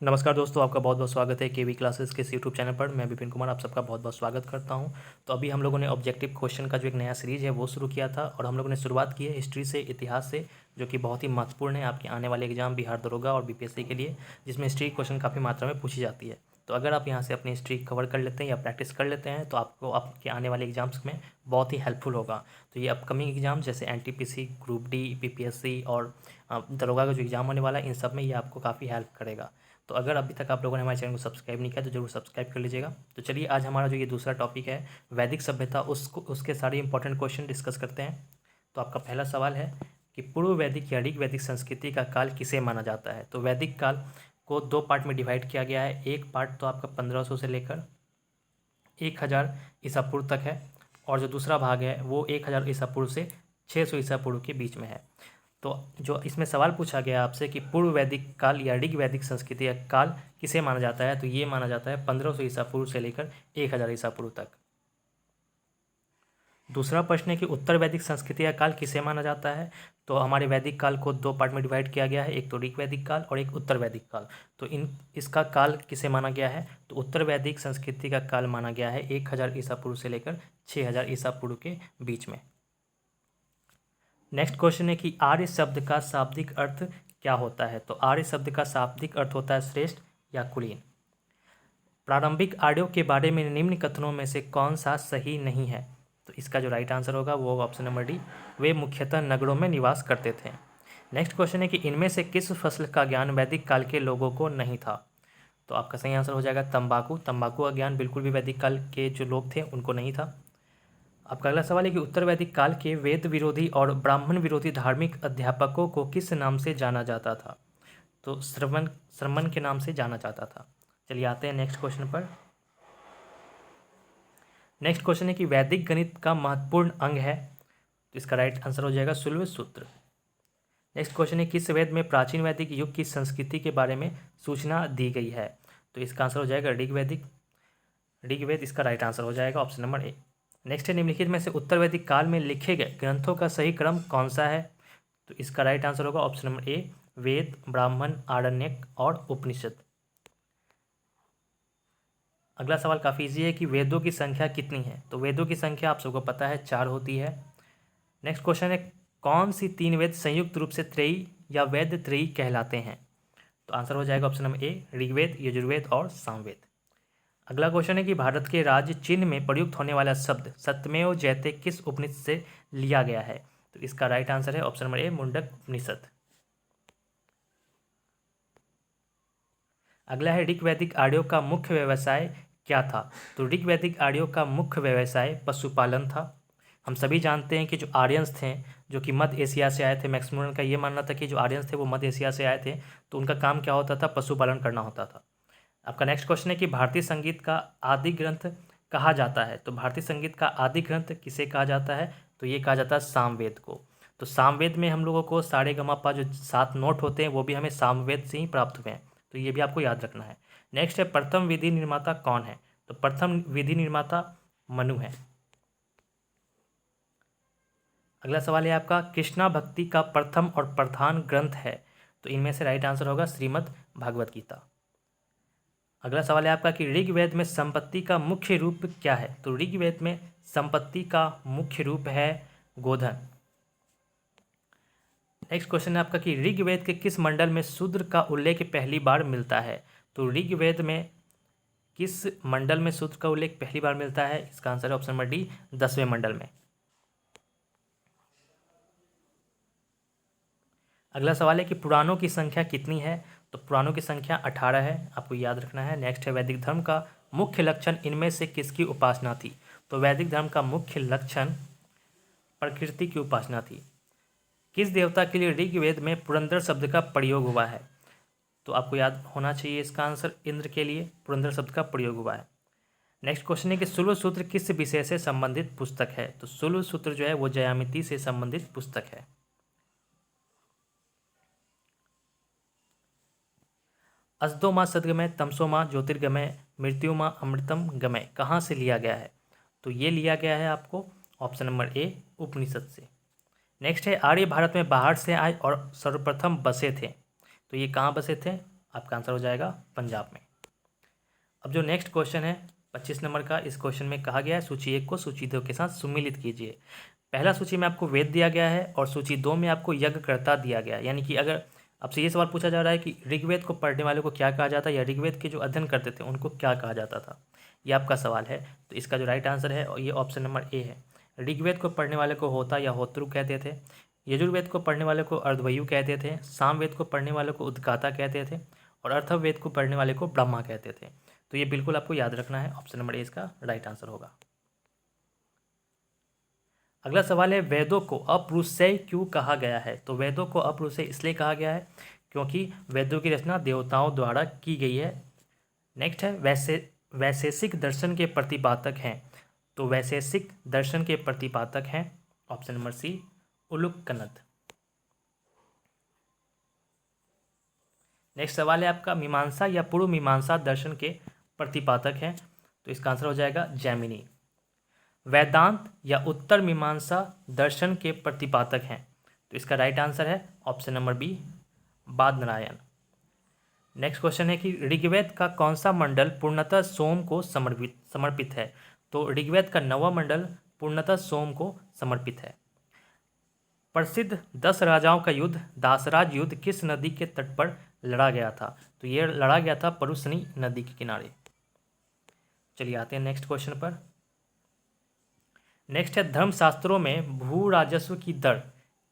नमस्कार दोस्तों, आपका बहुत बहुत स्वागत है केवी क्लासेस के इस यूट्यूब चैनल पर। मैं विपिन कुमार आप सबका बहुत बहुत स्वागत करता हूं। तो अभी हम लोगों ने ऑब्जेक्टिव क्वेश्चन का जो एक नया सीरीज़ है वो शुरू किया था और हम लोगों ने शुरुआत की है हिस्ट्री से, इतिहास से, जो कि बहुत ही महत्वपूर्ण है आपके आने वाले एग्जाम बिहार दरोगा और बीपीएससी के लिए, जिसमें हिस्ट्री क्वेश्चन काफ़ी मात्रा में पूछी जाती है। तो अगर आप यहाँ से अपनी हिस्ट्री कवर कर लेते हैं या प्रैक्टिस कर लेते हैं तो आपको आपके आने वाले एग्जाम्स में बहुत ही हेल्पफुल होगा। तो ये अपकमिंग एग्जाम जैसे एनटीपीसी, ग्रुप डी, बीपीएससी और दरोगा का जो एग्ज़ाम होने वाला है, इन सब में ये आपको काफ़ी हेल्प करेगा। तो अगर अभी तक आप लोगों ने हमारे चैनल को सब्सक्राइब नहीं किया तो जरूर सब्सक्राइब कर लीजिएगा। तो चलिए आज हमारा जो ये दूसरा टॉपिक है वैदिक सभ्यता, उसके सारे इंपॉर्टेंट क्वेश्चन डिस्कस करते हैं। तो आपका पहला सवाल है कि पूर्व वैदिक या ऋग वैदिक संस्कृति का काल किसे माना जाता है। तो वैदिक काल को दो पार्ट में डिवाइड किया गया है। एक पार्ट तो आपका 1500 से लेकर 1000 ईसा पूर्व तक है और जो दूसरा भाग है वो 1000 ईसा पूर्व से 600 ईसा पूर्व के बीच में है। तो जो इसमें सवाल पूछा गया आपसे कि पूर्व वैदिक काल या ऋग वैदिक संस्कृति का काल किसे माना जाता है, तो ये माना जाता है 1500 ईसा पूर्व से लेकर 1000 ईसा पूर्व तक। दूसरा प्रश्न है कि उत्तर वैदिक संस्कृति का काल किसे माना जाता है। तो हमारे वैदिक काल को दो पार्ट में डिवाइड किया गया है, एक तो ऋग वैदिक काल और एक उत्तर वैदिक काल। तो इसका काल किसे माना गया है, तो उत्तर वैदिक संस्कृति का काल माना गया है 1000 ईसा पूर्व से लेकर 6000 ईसा पूर्व के बीच में। नेक्स्ट क्वेश्चन है कि आर्य शब्द का शाब्दिक अर्थ क्या होता है। तो आर्य शब्द का शाब्दिक अर्थ होता है श्रेष्ठ या कुलीन। प्रारंभिक आर्यों के बारे में निम्न कथनों में से कौन सा सही नहीं है। तो इसका जो राइट आंसर होगा वो होगा ऑप्शन नंबर डी, वे मुख्यतः नगरों में निवास करते थे। नेक्स्ट क्वेश्चन है कि इनमें से किस फसल का ज्ञान वैदिक काल के लोगों को नहीं था। तो आपका सही आंसर हो जाएगा तंबाकू। तंबाकू का ज्ञान बिल्कुल भी वैदिक काल के जो लोग थे उनको नहीं था। आपका अगला सवाल है कि उत्तर वैदिक काल के वेद विरोधी और ब्राह्मण विरोधी धार्मिक अध्यापकों को किस नाम से जाना जाता था। तो श्रमण के नाम से जाना जाता था। चलिए आते हैं नेक्स्ट क्वेश्चन पर। नेक्स्ट क्वेश्चन है कि वैदिक गणित का महत्वपूर्ण अंग है। तो इसका राइट आंसर हो जाएगा शुल्ब सूत्र। नेक्स्ट क्वेश्चन है किस वेद में प्राचीन वैदिक युग की संस्कृति के बारे में सूचना दी गई है। तो इसका आंसर हो जाएगा ऋग्वेद इसका राइट आंसर हो जाएगा ऑप्शन नंबर ए। नेक्स्ट है निम्नलिखित में से उत्तर वैदिक काल में लिखे गए ग्रंथों का सही क्रम कौन सा है। तो इसका राइट आंसर होगा ऑप्शन नंबर ए, वेद, ब्राह्मण, आरण्यक और उपनिषद। अगला सवाल काफ़ी इजी है कि वेदों की संख्या कितनी है। तो वेदों की संख्या आप सबको पता है 4 होती है। नेक्स्ट क्वेश्चन है कौन सी 3 वेद संयुक्त रूप से त्रयी या वेद त्रयी कहलाते हैं। तो आंसर हो जाएगा option number A, Rigveda, Yajurveda और सामवेद। अगला क्वेश्चन है कि भारत के राज्य चिन्ह में प्रयुक्त होने वाला शब्द सत्यमेव जयते किस उपनिषद से लिया गया है। तो इसका राइट आंसर है ऑप्शन नंबर ए, मुंडक उपनिषद। अगला है ऋग वैदिक आर्यों का मुख्य व्यवसाय क्या था। तो ऋग वैदिक आर्यों का मुख्य व्यवसाय पशुपालन था। हम सभी जानते हैं कि जो आर्यंस थे जो कि मध्य एशिया से आए थे, मैक्सिमम का ये मानना था कि जो आर्यंस थे वो मध्य एशिया से आए थे, तो उनका काम क्या होता था, पशुपालन करना होता था। आपका नेक्स्ट क्वेश्चन है कि भारतीय संगीत का आदि ग्रंथ कहा जाता है। तो भारतीय संगीत का आदि ग्रंथ किसे कहा जाता है, तो ये कहा जाता है सामवेद को। तो सामवेद में हम लोगों को सारे गमा पा जो 7 नोट होते हैं वो भी हमें सामवेद से ही प्राप्त हुए हैं। तो ये भी आपको याद रखना है। नेक्स्ट है प्रथम विधि निर्माता कौन है। तो प्रथम विधि निर्माता मनु है। अगला सवाल है आपका कृष्णा भक्ति का प्रथम और प्रधान ग्रंथ है। तो इनमें से राइट आंसर होगा श्रीमद् भागवत गीता। अगला सवाल है आपका कि ऋग्वेद में संपत्ति का मुख्य रूप क्या है। तो ऋग्वेद में संपत्ति का मुख्य रूप है गोधन। नेक्स्ट क्वेश्चन है आपका कि ऋग्वेद के किस मंडल में शूद्र का उल्लेख पहली बार मिलता है। तो ऋग्वेद में किस मंडल में शूद्र का उल्लेख पहली बार मिलता है, इसका आंसर है ऑप्शन नंबर डी, 10वें मंडल में। अगला सवाल है कि पुराणों की संख्या कितनी है। तो पुराणों की संख्या 18 है, आपको याद रखना है। नेक्स्ट है वैदिक धर्म का मुख्य लक्षण इनमें से किसकी उपासना थी। तो वैदिक धर्म का मुख्य लक्षण प्रकृति की उपासना थी। किस देवता के लिए ऋग्वेद में पुरंदर शब्द का प्रयोग हुआ है। तो आपको याद होना चाहिए इसका आंसर, इंद्र के लिए पुरंदर शब्द का प्रयोग हुआ है। नेक्स्ट क्वेश्चन है कि शुल्ब सूत्र किस विषय से संबंधित पुस्तक है। तो शुल्ब सूत्र जो है वो ज्यामिति से संबंधित पुस्तक है। अस्तो माँ सद्गमय, तमसो माँ ज्योतिर्गमय, मृत्यु माँ अमृतम गमय कहाँ से लिया गया है। तो ये लिया गया है आपको ऑप्शन नंबर ए, उपनिषद से। नेक्स्ट है आर्य भारत में बाहर से आए और सर्वप्रथम बसे थे। तो ये कहाँ बसे थे, आपका आंसर हो जाएगा पंजाब में। अब जो नेक्स्ट क्वेश्चन है 25 नंबर का, इस क्वेश्चन में कहा गया है सूची 1 को सूची 2 के साथ सुमिलित कीजिए। पहला सूची में आपको वेद दिया गया है और सूची 2 में आपको यज्ञकर्ता दिया गया है। यानी कि अगर आपसे ये सवाल पूछा जा रहा है कि ऋग्वेद को पढ़ने वाले को क्या कहा जाता है या ऋग्वेद के जो अध्ययन करते थे उनको क्या कहा जाता था, ये आपका सवाल है। तो इसका जो राइट आंसर है ये ऑप्शन नंबर ए है। ऋग्वेद को पढ़ने वाले को होता या होत्रु कहते थे, यजुर्वेद को पढ़ने वाले को अर्धवयु कहते थे, सामवेद को पढ़ने वाले को उद्गाता कहते थे और अथर्ववेद को पढ़ने वाले को ब्रह्मा कहते थे। तो ये बिल्कुल आपको याद रखना है, ऑप्शन नंबर ए इसका राइट आंसर होगा। अगला सवाल है वेदों को अपरुषेय क्यों कहा गया है। तो वेदों को अपरुषेय इसलिए कहा गया है क्योंकि वेदों की रचना देवताओं द्वारा की गई है। नेक्स्ट है वैशेषिक दर्शन के प्रतिपादक हैं। तो वैशेषिक दर्शन के प्रतिपादक हैं ऑप्शन नंबर सी उलूकनद। नेक्स्ट सवाल है आपका मीमांसा या पूर्व मीमांसा दर्शन के प्रतिपादक हैं। तो इसका आंसर हो जाएगा जैमिनी। वेदांत या उत्तर मीमांसा दर्शन के प्रतिपादक हैं। तो इसका राइट आंसर है option number B Badarayana. Next question है कि ऋग्वेद का कौन सा मंडल पूर्णतः सोम को समर्पित है। तो ऋग्वेद का 9वां मंडल पूर्णतः सोम को समर्पित है। प्रसिद्ध 10 राजाओं का युद्ध दासराज युद्ध किस नदी के तट पर लड़ा गया था। तो ये लड़ा गया था परुशनी नदी के किनारे। चलिए आते हैं नेक्स्ट क्वेश्चन पर। नेक्स्ट है धर्मशास्त्रों में भू राजस्व की दर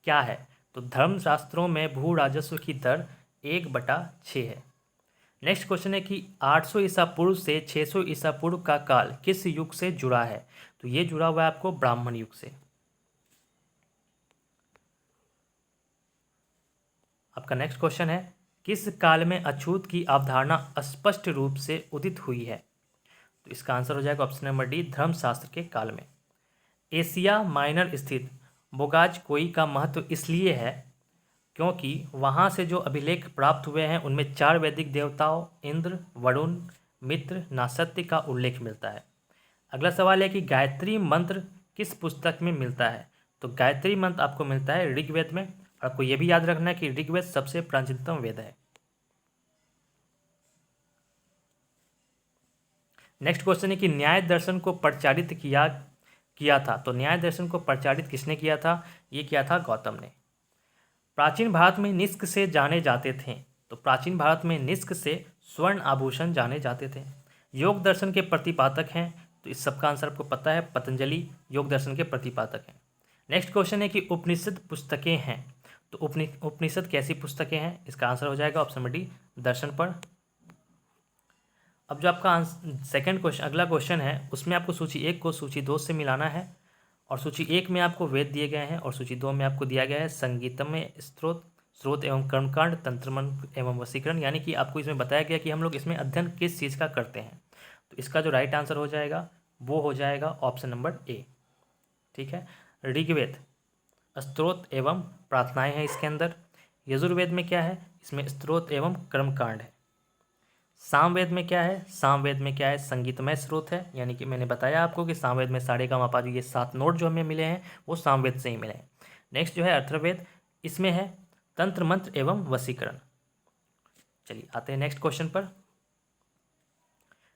क्या है। तो धर्मशास्त्रों में भू राजस्व की दर 1/6 है। नेक्स्ट क्वेश्चन है कि 800 ईसा पूर्व से 600 ईसा पूर्व का काल किस युग से जुड़ा है। तो ये जुड़ा हुआ है आपको ब्राह्मण युग से। आपका नेक्स्ट क्वेश्चन है किस काल में अछूत की अवधारणा स्पष्ट रूप से उदित हुई है। तो इसका आंसर हो जाएगा ऑप्शन नंबर डी धर्मशास्त्र के काल में। एशिया माइनर स्थित बोगाजकोई का महत्व इसलिए है क्योंकि वहाँ से जो अभिलेख प्राप्त हुए हैं उनमें 4 वैदिक देवताओं इंद्र, वरुण, मित्र, नासत्य का उल्लेख मिलता है। अगला सवाल है कि गायत्री मंत्र किस पुस्तक में मिलता है। तो गायत्री मंत्र आपको मिलता है ऋग्वेद में। आपको यह भी याद रखना है कि ऋग्वेद सबसे प्राचीनतम वेद है। नेक्स्ट क्वेश्चन है कि न्याय दर्शन को प्रचारित किया था। तो न्याय दर्शन को प्रचारित किसने किया था। ये किया था गौतम ने। प्राचीन भारत में निष्क से जाने जाते थे। तो प्राचीन भारत में निष्क से स्वर्ण आभूषण जाने जाते थे। योग दर्शन के प्रतिपादक हैं। तो इस सबका आंसर आपको पता है, पतंजलि योग दर्शन के प्रतिपादक हैं। नेक्स्ट क्वेश्चन है कि उपनिषद पुस्तकें हैं। तो उपनिषद कैसी पुस्तकें हैं। इसका आंसर हो जाएगा ऑप्शन नंबर डी दर्शन पर। अब जो आपका सेकंड क्वेश्चन अगला क्वेश्चन है उसमें आपको सूची 1 को सूची 2 से मिलाना है। और सूची 1 में आपको वेद दिए गए हैं और सूची 2 में आपको दिया गया है संगीतमय स्रोत एवं कर्मकांड तंत्र मंत्र एवं वशीकरण। यानी कि आपको इसमें बताया गया कि हम लोग इसमें अध्ययन किस चीज़ का करते हैं। तो इसका जो राइट आंसर हो जाएगा वो हो जाएगा ऑप्शन नंबर ए। ठीक है। ऋग्वेद स्त्रोत एवं प्रार्थनाएं हैं इसके अंदर। यजुर्वेद में क्या है, इसमें स्त्रोत एवं कर्मकांड है। सामवेद में क्या है, सामवेद में क्या है, संगीतमय स्रोत है। यानी कि मैंने बताया आपको कि सामवेद में सारे का मापा ये 7 नोट जो हमें मिले हैं वो सामवेद से ही मिले हैं। नेक्स्ट जो है अथर्ववेद, इसमें है तंत्र मंत्र एवं वशीकरण। चलिए आते हैं नेक्स्ट क्वेश्चन पर।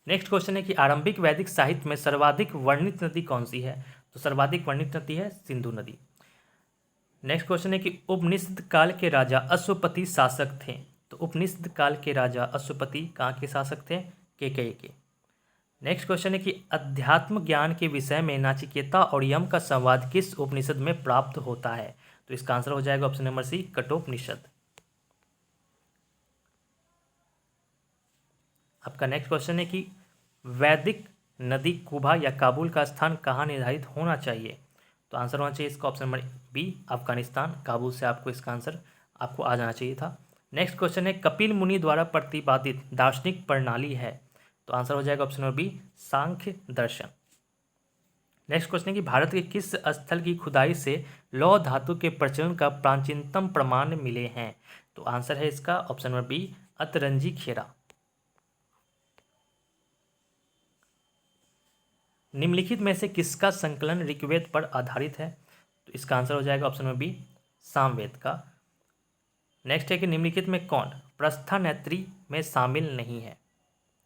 नेक्स्ट क्वेश्चन है कि आरंभिक वैदिक साहित्य में सर्वाधिक वर्णित नदी कौन सी है। तो सर्वाधिक वर्णित नदी है सिंधु नदी। नेक्स्ट क्वेश्चन है कि उपनिषद काल के राजा अश्वपति शासक थे। तो उपनिषद काल के राजा अश्वपति कहाँ के शासक थे, केकई के। नेक्स्ट क्वेश्चन है कि अध्यात्म ज्ञान के विषय में नाचिकेता और यम का संवाद किस उपनिषद में प्राप्त होता है। तो इसका आंसर हो जाएगा ऑप्शन नंबर सी कठोपनिषद। आपका नेक्स्ट क्वेश्चन है कि वैदिक नदी कुबा या काबुल का स्थान कहाँ निर्धारित होना चाहिए। तो आंसर होना चाहिए इसका option number B Afghanistan. Kabul से आपको इसका आंसर आपको आ जाना चाहिए था। नेक्स्ट क्वेश्चन है कपिल मुनि द्वारा प्रतिपादित दार्शनिक प्रणाली है। तो आंसर हो जाएगा ऑप्शन नंबर बी सांख्य दर्शन। नेक्स्ट क्वेश्चन है कि भारत के किस स्थल की खुदाई से लौह धातु के प्रचलन का प्राचीनतम प्रमाण मिले हैं। तो आंसर है इसका ऑप्शन नंबर बी अतरंजी खेरा। निम्नलिखित में से किसका संकलन ऋग्वेद पर आधारित है। तो इसका आंसर हो जाएगा ऑप्शन नंबर बी सामवेद का। नेक्स्ट है कि निम्नलिखित में कौन प्रस्थानेत्री में शामिल नहीं है।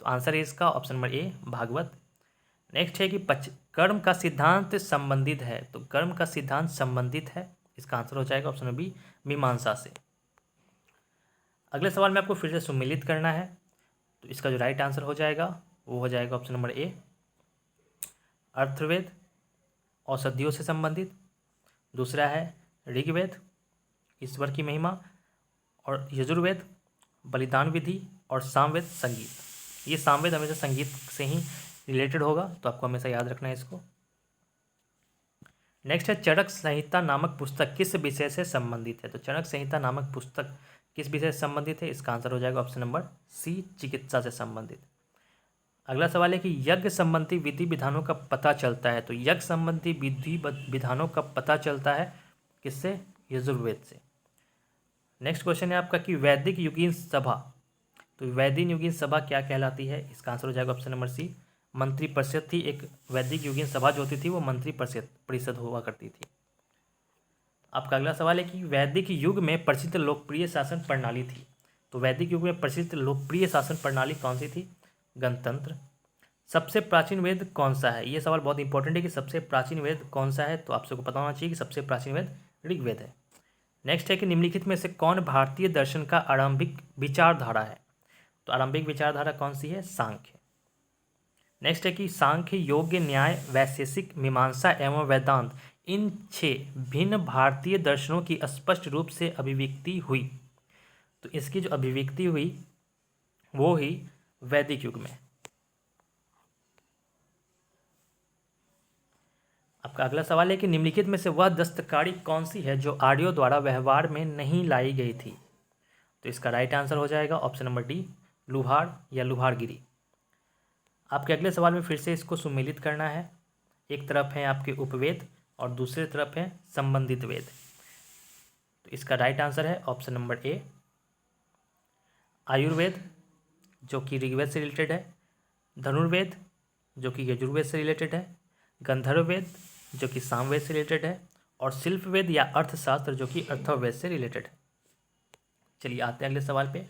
तो आंसर है इसका option number A Bhagavat. Next है कि कर्म का सिद्धांत संबंधित है। तो कर्म का सिद्धांत संबंधित है, इसका आंसर हो जाएगा ऑप्शन नंबर बी मीमांसा से। अगले सवाल में आपको फिर से सुमेलित करना है, तो इसका जो राइट आंसर हो जाएगा वो हो जाएगा ऑप्शन नंबर ए अथर्ववेद औषधियों से संबंधित। दूसरा है ऋग्वेद ईश्वर की महिमा, और यजुर्वेद बलिदान विधि, और सामवेद संगीत। ये सामवेद हमेशा संगीत से ही रिलेटेड होगा, तो आपको हमेशा याद रखना है इसको। नेक्स्ट है चरक संहिता नामक पुस्तक किस विषय से संबंधित है। तो चरक संहिता नामक पुस्तक किस विषय से संबंधित है, इसका आंसर हो जाएगा ऑप्शन नंबर सी चिकित्सा से संबंधित। अगला सवाल है कि यज्ञ संबंधी विधि विधानों का पता चलता है। तो यज्ञ संबंधी विधि विधानों का पता चलता है किससे, यजुर्वेद से। नेक्स्ट क्वेश्चन है आपका कि वैदिक युगीन सभा, तो वैदिक युगीन सभा क्या कहलाती है, इसका आंसर हो जाएगा ऑप्शन नंबर सी मंत्रिपरिषद थी। एक वैदिक युगीन सभा जो होती थी वो मंत्रिपरिषद हुआ करती थी। आपका अगला सवाल है कि वैदिक युग में प्रसिद्ध लोकप्रिय शासन प्रणाली थी। तो वैदिक युग में प्रसिद्ध लोकप्रिय शासन प्रणाली कौन सी थी, गणतंत्र। सबसे प्राचीन वेद कौन सा है, ये सवाल बहुत इंपॉर्टेंट है कि सबसे प्राचीन वेद कौन सा है, तो आप सबको पता होना चाहिए कि सबसे प्राचीन वेद ऋग्वेद है। नेक्स्ट है कि निम्नलिखित में से कौन भारतीय दर्शन का आरंभिक विचारधारा है। तो आरंभिक विचारधारा कौन सी है, सांख्य। नेक्स्ट है कि सांख्य योग्य न्याय वैशेषिक मीमांसा एवं वेदांत इन 6 भिन्न भारतीय दर्शनों की स्पष्ट रूप से अभिव्यक्ति हुई। तो इसकी जो अभिव्यक्ति हुई वो ही वैदिक युग में। आपका अगला सवाल है कि निम्नलिखित में से वह दस्तकारी कौन सी है जो आर्यों द्वारा व्यवहार में नहीं लाई गई थी। तो इसका राइट आंसर हो जाएगा ऑप्शन नंबर डी लुहार या लुहारगिरी। आपके अगले सवाल में फिर से इसको सुमेलित करना है। एक तरफ है आपके उपवेद और दूसरी तरफ है संबंधित वेद। तो इसका राइट आंसर है ऑप्शन नंबर ए आयुर्वेद जो कि ऋग्वेद से रिलेटेड है, धनुर्वेद जो कि यजुर्वेद से रिलेटेड है, गंधर्ववेद जो कि सामवेद से रिलेटेड है, और शिल्पवेद या अर्थशास्त्र जो कि अथर्ववेद से रिलेटेड है। चलिए आते हैं अगले सवाल पे।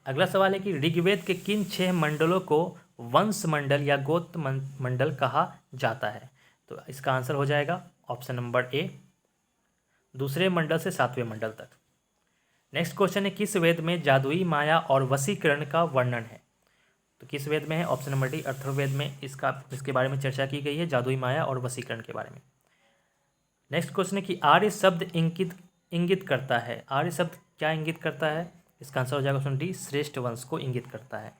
अगला सवाल है कि ऋग्वेद के किन 6 मंडलों को वंश मंडल या गोत्र मंडल कहा जाता है। तो इसका आंसर हो जाएगा ऑप्शन नंबर ए दूसरे मंडल से 7वें मंडल तक। नेक्स्ट क्वेश्चन है किस वेद में जादुई माया और वशीकरण का वर्णन है। तो किस वेद में है, ऑप्शन नंबर डी अथर्ववेद में इसके बारे में चर्चा की गई है, जादुई माया और वशीकरण के बारे में। नेक्स्ट क्वेश्चन है कि आर्य शब्द इंगित करता है। आर्य शब्द क्या इंगित करता है, इसका आंसर हो जाएगा ऑप्शन डी श्रेष्ठ वंश को इंगित करता है।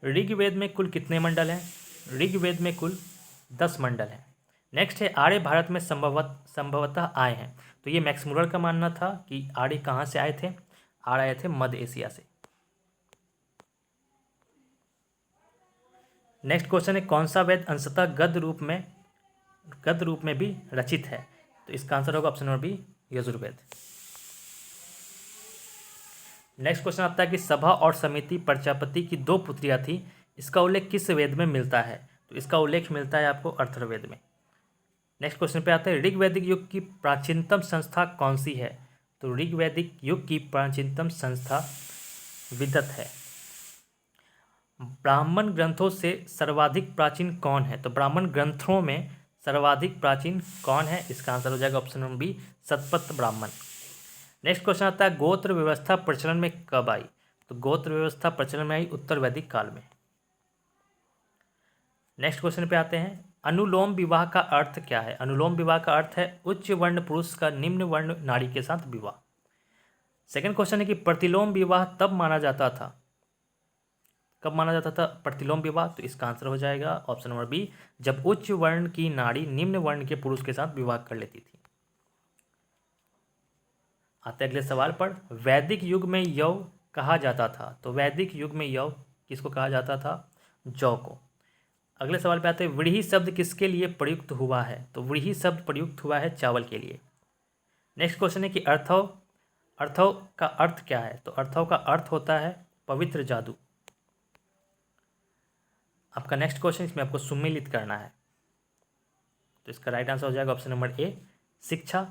ऋग्वेद में कुल कितने मंडल हैं, ऋग्वेद में कुल 10 मंडल हैं। नेक्स्ट है आर्य भारत में संभवतः आए हैं। तो ये मैक्स मुलर का मानना था कि आर्य कहाँ से आए थे, आर्य आए थे मध्य एशिया से। नेक्स्ट क्वेश्चन है कौन सा वेद अंशतः गद्य रूप में भी रचित है। तो इसका आंसर होगा option number B Yajurveda. Next question आता है कि सभा और समिति प्रजापति की 2 पुत्रियां थी, इसका उल्लेख किस वेद में मिलता है। तो इसका उल्लेख मिलता है आपको अथर्ववेद में। नेक्स्ट क्वेश्चन पे आते हैं ऋग्वैदिक युग की प्राचीनतम संस्था कौन सी है। तो ऋग्वैदिक युग की प्राचीनतम संस्था विदत है। ब्राह्मण ग्रंथों से सर्वाधिक प्राचीन कौन है। तो ब्राह्मण ग्रंथों में सर्वाधिक प्राचीन कौन है, इसका आंसर हो जाएगा option number B Shatapatha Brahmana. Next question आता है गोत्र व्यवस्था प्रचलन में कब आई। तो गोत्र व्यवस्था प्रचलन में आई उत्तर वैदिक काल में। नेक्स्ट क्वेश्चन पे आते हैं अनुलोम विवाह का अर्थ क्या है। अनुलोम विवाह का अर्थ है उच्च वर्ण पुरुष का निम्न वर्ण नारी के साथ विवाह। सेकंड क्वेश्चन है कि प्रतिलोम विवाह तब माना जाता था, कब माना जाता था प्रतिलोम विवाह। तो इसका आंसर हो जाएगा ऑप्शन नंबर बी जब उच्च वर्ण की नारी निम्न वर्ण के पुरुष के साथ विवाह कर लेती थी। आते अगले सवाल पर वैदिक युग में यव कहा जाता था। तो वैदिक युग में यव किसको कहा जाता था, जौ को। अगले सवाल पे आते हैं व्रीहि शब्द किसके लिए प्रयुक्त हुआ है। तो व्रीहि शब्द प्रयुक्त हुआ है चावल के लिए। नेक्स्ट क्वेश्चन है कि अर्थव का अर्थ क्या है। तो अर्थव का अर्थ होता है पवित्र जादू। आपका नेक्स्ट क्वेश्चन इसमें आपको सुमेलित करना है। तो इसका राइट आंसर हो जाएगा ऑप्शन नंबर ए शिक्षा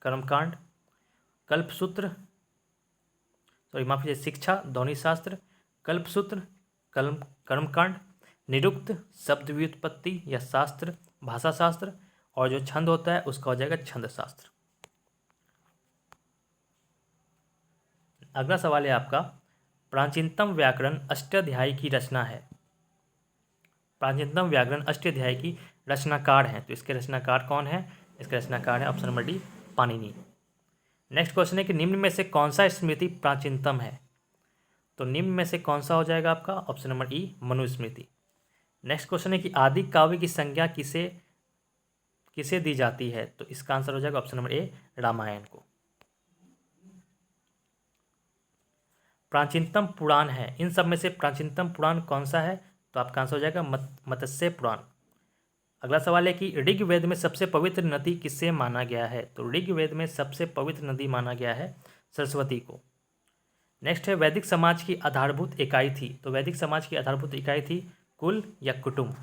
कर्मकांड, कल्पसूत्र, सॉरी माफ कीजिए, शिक्षा, ध्वनि शास्त्र, कल्पसूत्र, कर्मकांड, निरुक्त, शब्द व्युत्पत्ति या शास्त्र, भाषा शास्त्र, और जो छंद होता है उसका हो जाएगा छंद शास्त्र। अगला सवाल है आपका, प्राचीनतम व्याकरण अष्टाध्यायी की रचना है। प्राचीनतम व्याकरण अष्टाध्यायी की रचनाकार हैं, तो इसके रचनाकार कौन है? इसके रचनाकार है option number D, Panini. Next question है कि निम्न में से कौन सा स्मृति प्राचीनतम है? तो निम्न में से कौन सा हो जाएगा आपका? ऑप्शन नंबर ई, मनुस्मृति। नेक्स्ट क्वेश्चन है कि आदि काव्य की संज्ञा किसे किसे दी जाती है? तो इसका आंसर हो जाएगा ऑप्शन नंबर ए, रामायण को। प्राचीनतम पुराण है, इन सब में से प्राचीनतम पुराण कौन सा है? तो आपका आंसर हो जाएगा मत्स्य पुराण। अगला सवाल है कि ऋग्वेद में सबसे पवित्र नदी किसे माना गया है? तो ऋग्वेद में सबसे पवित्र नदी माना गया है सरस्वती को। नेक्स्ट है, वैदिक समाज की आधारभूत इकाई थी। तो वैदिक समाज की आधारभूत इकाई थी कुल या कुटुंब।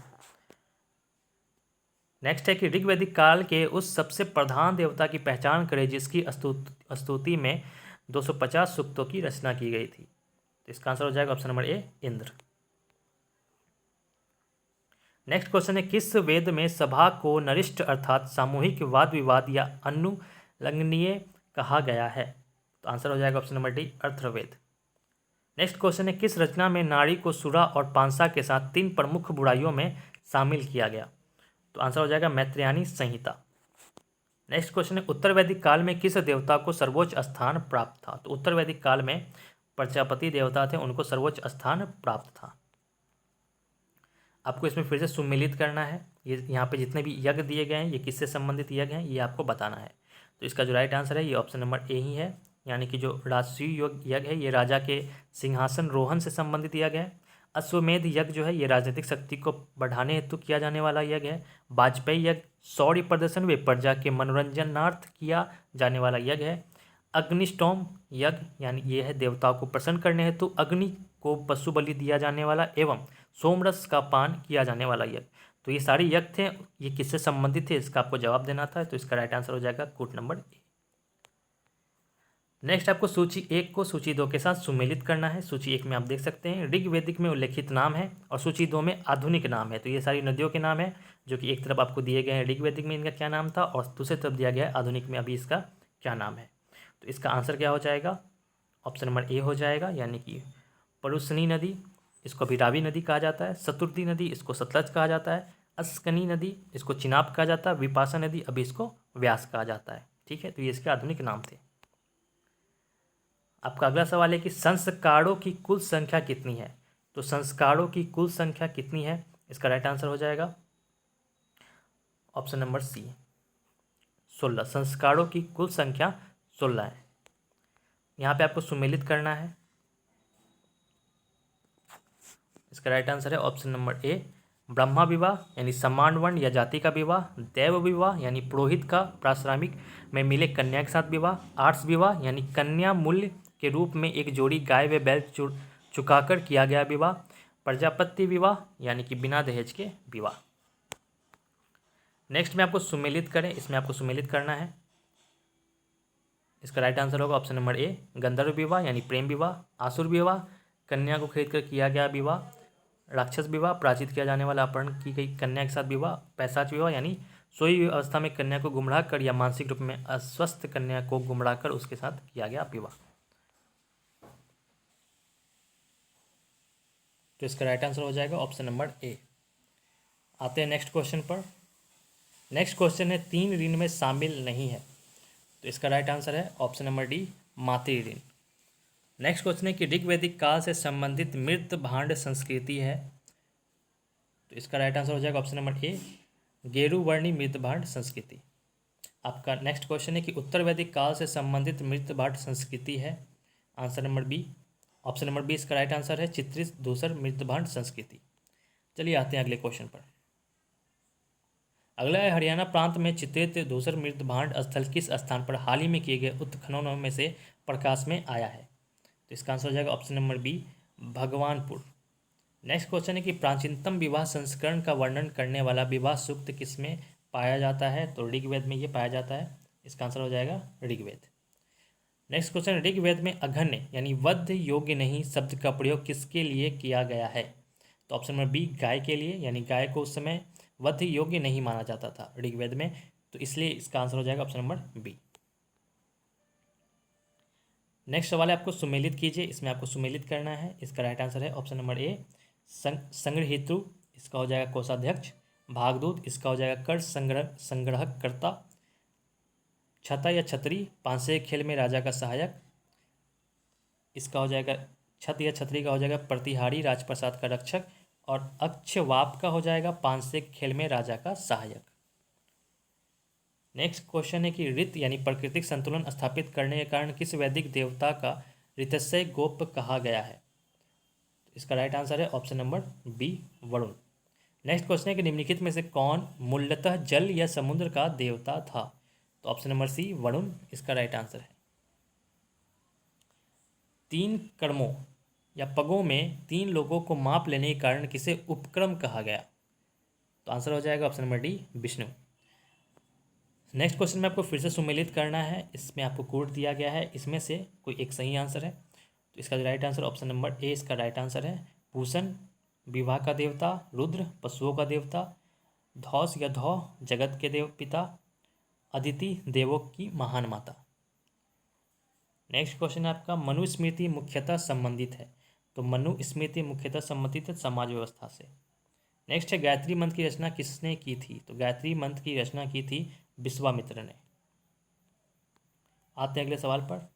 नेक्स्ट है कि ऋग्वैदिक काल के उस सबसे प्रधान देवता की पहचान करें जिसकी स्तुति में 250 सूक्तों की रचना की गई थी। तो इसका आंसर हो जाएगा ऑप्शन नंबर ए, इंद्र। नेक्स्ट क्वेश्चन है, किस वेद में सभा को नरिष्ठ अर्थात सामूहिक वाद विवाद या अनुलंघनीय कहा गया है? तो आंसर हो जाएगा option number D, Atharvaveda. Next question है, किस रचना में नारी को सुरा और पांसा के साथ 3 प्रमुख बुराइयों में शामिल किया गया? तो आंसर हो जाएगा मैत्रेयनी संहिता। नेक्स्ट क्वेश्चन है, उत्तर वैदिक काल में किस देवता को सर्वोच्च स्थान प्राप्त था? तो उत्तर वैदिक काल में प्रजापति देवता थे, उनको सर्वोच्च स्थान प्राप्त था। आपको इसमें फिर से सुमेलित करना है, ये यहाँ पे जितने भी यज्ञ दिए गए हैं ये किससे संबंधित यज्ञ हैं ये आपको बताना है। तो इसका जो राइट आंसर है ये ऑप्शन नंबर ए ही है, यानी कि जो राजसूय यज्ञ है ये राजा के सिंहासन रोहन से संबंधित यज्ञ है। अश्वमेध यज्ञ जो है ये राजनीतिक शक्ति को बढ़ाने हेतु किया जाने वाला यज्ञ है। वाजपेयी यज्ञ शौर्य प्रदर्शन व प्रजा के मनोरंजनार्थ किया जाने वाला यज्ञ है। अग्निष्टोम यज्ञ यानी ये है देवताओं को प्रसन्न करने हेतु अग्नि को पशु बलि दिया जाने वाला एवं सोमरस का पान किया जाने वाला यज्ञ। तो ये सारे यज्ञ थे, ये किससे संबंधित थे इसका आपको जवाब देना था। तो इसका राइट आंसर हो जाएगा कोट नंबर ए। नेक्स्ट आपको सूची 1 को सूची 2 के साथ सुमेलित करना है। सूची 1 में आप देख सकते हैं ऋग्वैदिक में उल्लेखित नाम है और सूची 2 में आधुनिक नाम है। तो ये सारी नदियों के नाम है जो कि एक तरफ आपको दिए गए हैं ऋग्वैदिक में इनका क्या नाम था और दूसरी तरफ दिया गया है आधुनिक में अभी इसका क्या नाम है। तो इसका आंसर क्या हो जाएगा? ऑप्शन नंबर ए हो जाएगा, यानी कि परुसनी नदी, इसको अभी रावी नदी कहा जाता है। शतुर्दी नदी, इसको सतलज कहा जाता है। अस्कनी नदी, इसको चिनाब कहा जाता है। विपाशा नदी, अभी इसको व्यास कहा जाता है। ठीक है, तो ये इसके आधुनिक नाम थे। आपका अगला सवाल है कि संस्कारों की कुल संख्या कितनी है? तो संस्कारों की कुल संख्या कितनी है? इसका राइट आंसर हो जाएगा ऑप्शन नंबर सी, 16। संस्कारों की कुल संख्या 16 है। यहाँ पे आपको सुमेलित करना है। इसका राइट आंसर है ऑप्शन नंबर ए, ब्रह्मा विवाह यानी समान वर्ण या जाति का विवाह, दैव विवाह यानी पुरोहित का प्राश्रामिक में मिले कन्या के साथ विवाह, आर्ट्स विवाह यानी कन्या मूल्य के रूप में एक जोड़ी गाय व बैल चुकाकर किया गया विवाह, प्रजापति विवाह यानी कि बिना दहेज के विवाह। नेक्स्ट में आपको सुमेलित करें, इसमें आपको सुमेलित करना है। इसका राइट आंसर होगा ऑप्शन नंबर ए, गंधर्व विवाह यानी प्रेम विवाह, आसुर विवाह कन्या को खरीद कर किया गया विवाह, राक्षस विवाह प्राचित किया जाने वाला अपहरण की गई कन्या के साथ विवाह, पैशाच विवाह यानी सोई हुई अवस्था में कन्या को गुमराह कर या मानसिक रूप में अस्वस्थ कन्या को गुमराह कर उसके साथ किया गया विवाह। तो इसका राइट आंसर हो जाएगा ऑप्शन नंबर ए। आते हैं नेक्स्ट क्वेश्चन पर। नेक्स्ट क्वेश्चन है 3 ऋण में शामिल नहीं है। तो इसका राइट आंसर है ऑप्शन नंबर डी, मातृ ऋण। नेक्स्ट क्वेश्चन है कि ऋग्वैदिक काल से संबंधित मृत भांड संस्कृति है। तो इसका राइट आंसर हो जाएगा ऑप्शन नंबर ए, गेरुवर्णी मृत भांड संस्कृति। आपका नेक्स्ट क्वेश्चन है कि उत्तर वैदिक काल से संबंधित मृत भांड संस्कृति है। Answer number B, option number B इसका राइट आंसर है, चित्रित धूसर मृत भांड संस्कृति। चलिए आते हैं अगले क्वेश्चन पर। अगला है, हरियाणा प्रांत में चित्रित धूसर मृत भांड स्थल किस स्थान पर हाल ही में किए गए उत्खननों में से प्रकाश में आया है? तो इसका आंसर हो जाएगा option number B, Bhagwanpur. Next question है कि प्राचीनतम विवाह संस्करण का वर्णन करने वाला विवाह सूक्त किसमें पाया जाता है? तो ऋग्वेद में ये पाया जाता है। इसका आंसर हो जाएगा ऋग्वेद। नेक्स्ट क्वेश्चन, ऋग्वेद में अघन्य यानी वध योग्य नहीं शब्द का प्रयोग किसके लिए किया गया है? तो ऑप्शन नंबर बी, गाय के लिए, यानी गाय को उस समय वध योग्य नहीं माना जाता था ऋग्वेद में, तो इसलिए इसका आंसर हो जाएगा ऑप्शन नंबर बी। नेक्स्ट सवाल है आपको सुमेलित कीजिए, इसमें आपको सुमेलित करना है। इसका राइट आंसर है ऑप्शन नंबर ए संग्रहीतृ, इसका हो जाएगा कोषाध्यक्ष। भागदूत, इसका हो जाएगा कर संग्रहकर्ता। छता या छतरी, पांसे खेल में राजा का सहायक, इसका हो जाएगा छत या छतरी का हो जाएगा प्रतिहारी राजप्रसाद का रक्षक। और अक्षवाप का हो जाएगा पांसे खेल में राजा का सहायक। नेक्स्ट क्वेश्चन है कि ऋत यानी प्राकृतिक संतुलन स्थापित करने के कारण किस वैदिक देवता का ऋतस्य गोप कहा गया है? इसका राइट आंसर है option number B, Varun. Next question है कि निम्नलिखित में से कौन मूलतः जल या समुद्र का देवता था? तो ऑप्शन नंबर सी, वरुण, इसका राइट आंसर है। 3 कर्मों या पगों में 3 लोगों को माप लेने के कारण किसे उपक्रम कहा गया? तो आंसर हो जाएगा option number D, Vishnu. Next question में आपको फिर से सुमेलित करना है, इसमें आपको कोड दिया गया है, इसमें से कोई एक सही आंसर है। तो इसका जो राइट आंसर ऑप्शन नंबर ए, इसका राइट आंसर है। पूषण विवाह का देवता, रुद्र पशुओं का देवता, धौस या धौ जगत के देव पिता, अदिति देवों की महान माता। नेक्स्ट क्वेश्चन है आपका मनुस्मृति मुख्यतः संबंधित है, तो मनुस्मृति मुख्यतः संबंधित है समाज व्यवस्था से। नेक्स्ट है गायत्री मंत्र की रचना किसने की थी? तो गायत्री मंत्र की रचना की थी विश्वामित्र ने। आते हैं अगले सवाल पर।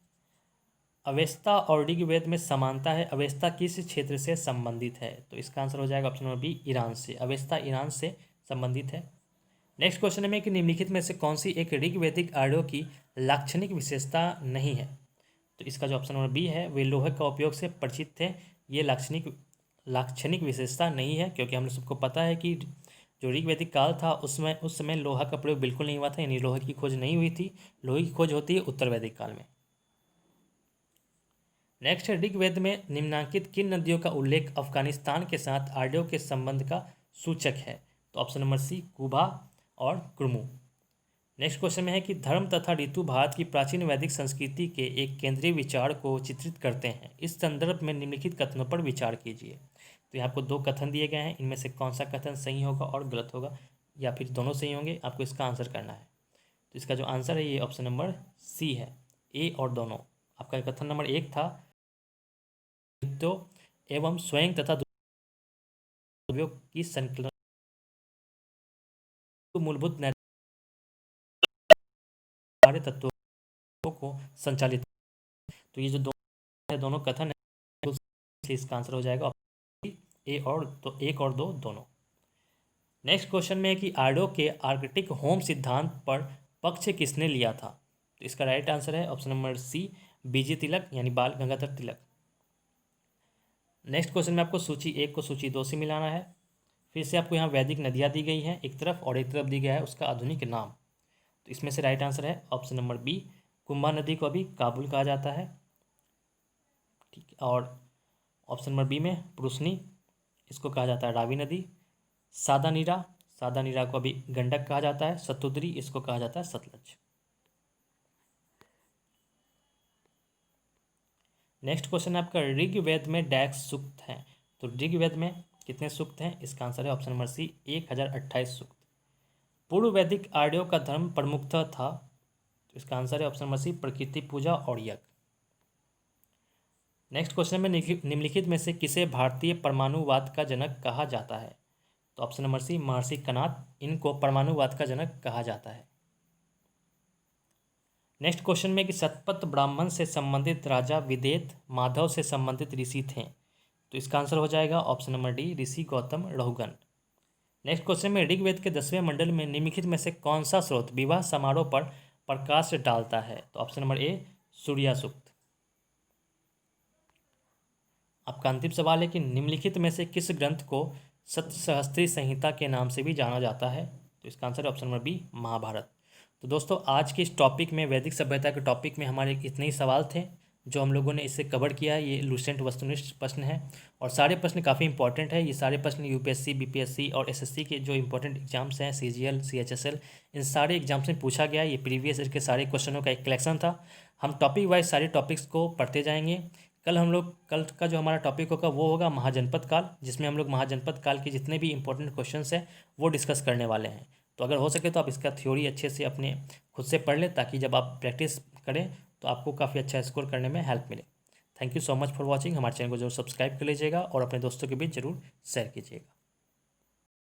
अवेस्ता और ऋग्वेद में समानता है, अवेस्ता किस क्षेत्र से संबंधित है? तो इसका आंसर हो जाएगा ऑप्शन नंबर बी, ईरान से। अवेस्ता ईरान से संबंधित है। नेक्स्ट क्वेश्चन में कि निम्नलिखित में से कौन सी एक ऋग्वैदिक आर्यों की लाक्षणिक विशेषता नहीं है? तो इसका जो ऑप्शन नंबर बी है, वे लोहे का उपयोग से परिचित थे। ये लाक्षणिक विशेषता नहीं है, क्योंकि हम लोग सबको पता है कि जो ऋग्वैदिक काल था उस समय लोहा का प्रयोग बिल्कुल नहीं हुआ था, यानी लोहे की खोज नहीं हुई थी। लोहे की खोज होती है उत्तर वैदिक काल में। नेक्स्ट है ऋग्वेद में निम्नांकित किन नदियों का उल्लेख अफगानिस्तान के साथ आर्यों के संबंध का सूचक है? तो ऑप्शन नंबर सी, कुबा और कुर्मू। नेक्स्ट क्वेश्चन में है कि धर्म तथा ऋतु भारत की प्राचीन वैदिक संस्कृति के एक केंद्रीय विचार को चित्रित करते हैं। इस संदर्भ में निम्नलिखित कथनों पर विचार कीजिए। तो यहाँ आपको 2 कथन दिए गए हैं, इनमें से कौन सा कथन सही होगा और गलत होगा, या फिर दोनों सही होंगे, आपको इसका आंसर करना है। तो इसका जो आंसर है ये ऑप्शन नंबर सी है, ए और दोनों। आपका कथन नंबर 1 था एवं स्वयं तथा द्रव्यों की संकलन मूलभूत सारे तत्वों को संचालित। तो ये जो दोनों कथन है, इसका आंसर हो जाएगा ए और तो 1 और 2 दोनों। नेक्स्ट क्वेश्चन में है कि आर्यों के आर्कटिक होम सिद्धांत पर पक्ष किसने लिया था? तो इसका राइट आंसर है ऑप्शन नंबर सी, बीजी तिलक, यानी बाल गंगाधर तिलक। नेक्स्ट क्वेश्चन में आपको सूची 1 को सूची 2 से मिलाना है। फिर से आपको यहाँ वैदिक नदियाँ दी गई हैं एक तरफ, और एक तरफ दी गया है उसका आधुनिक नाम। तो इसमें से राइट आंसर है ऑप्शन नंबर बी, कुंभा नदी को अभी काबुल कहा जाता है, ठीक है। और ऑप्शन नंबर बी में पुरुषनी, इसको कहा जाता है रावी नदी। सादा नीरा को अभी गंडक कहा जाता है। सतुद्री, इसको कहा जाता है सतलज। नेक्स्ट क्वेश्चन है आपका ऋग्वेद में डैश सूक्त हैं। तो ऋग्वेद में कितने सूक्त हैं? इसका आंसर है ऑप्शन नंबर सी, 1028 सूक्त। पूर्व वैदिक आर्यों का धर्म प्रमुखतः था। तो इसका आंसर है ऑप्शन नंबर सी, प्रकृति पूजा और यज्ञ। नेक्स्ट क्वेश्चन में निम्नलिखित में से किसे भारतीय परमाणुवाद का जनक कहा जाता है? तो ऑप्शन नंबर सी, महर्षि कणाद, इनको परमाणुवाद का जनक कहा जाता है। नेक्स्ट क्वेश्चन में कि शतपथ ब्राह्मण से संबंधित राजा विदेत माधव से संबंधित ऋषि थे। तो इसका आंसर हो जाएगा ऑप्शन नंबर डी, ऋषि गौतम रहुगन। नेक्स्ट क्वेश्चन में ऋग्वेद के 10वें मंडल में निम्नलिखित में से कौन सा स्रोत विवाह समारोह पर प्रकाश डालता है? तो ऑप्शन नंबर ए, सूर्या सूक्त। आपका अंतिम सवाल है कि निम्नलिखित में से किस ग्रंथ को सप्तसहस्त्री संहिता के नाम से भी जाना जाता है? तो इसका आंसर है ऑप्शन नंबर बी, महाभारत। तो दोस्तों आज के इस टॉपिक में, वैदिक सभ्यता के टॉपिक में हमारे इतने ही सवाल थे। जो हम लोगों ने इससे कवर किया है ये लूसेंट वस्तुनिष्ठ प्रश्न है और सारे प्रश्न काफ़ी इंपॉर्टेंट है। ये सारे प्रश्न यूपीएससी, बीपीएससी और एसएससी के जो इंपॉर्टेंट एग्जाम्स हैं, सीजीएल, सीएचएसएल, इन सारे एग्जाम्स में पूछा गया है। ये प्रीवियस ईयर के सारे क्वेश्चनों का एक कलेक्शन था। हम टॉपिक वाइज सारे टॉपिक्स को पढ़ते जाएंगे। कल का जो हमारा टॉपिक होगा वो होगा महाजनपद काल, जिसमें हम लोग महाजनपद काल के जितने भी इंपॉर्टेंट क्वेश्चंस हैं वो डिस्कस करने वाले हैं। तो अगर हो सके तो आप इसका थ्योरी अच्छे से अपने खुद से पढ़ लें, ताकि जब आप प्रैक्टिस करें तो आपको काफ़ी अच्छा स्कोर करने में हेल्प मिले। Thank you so much for watching. हमारे चैनल को जरूर सब्सक्राइब कर लीजिएगा और अपने दोस्तों के बीच जरूर शेयर कीजिएगा।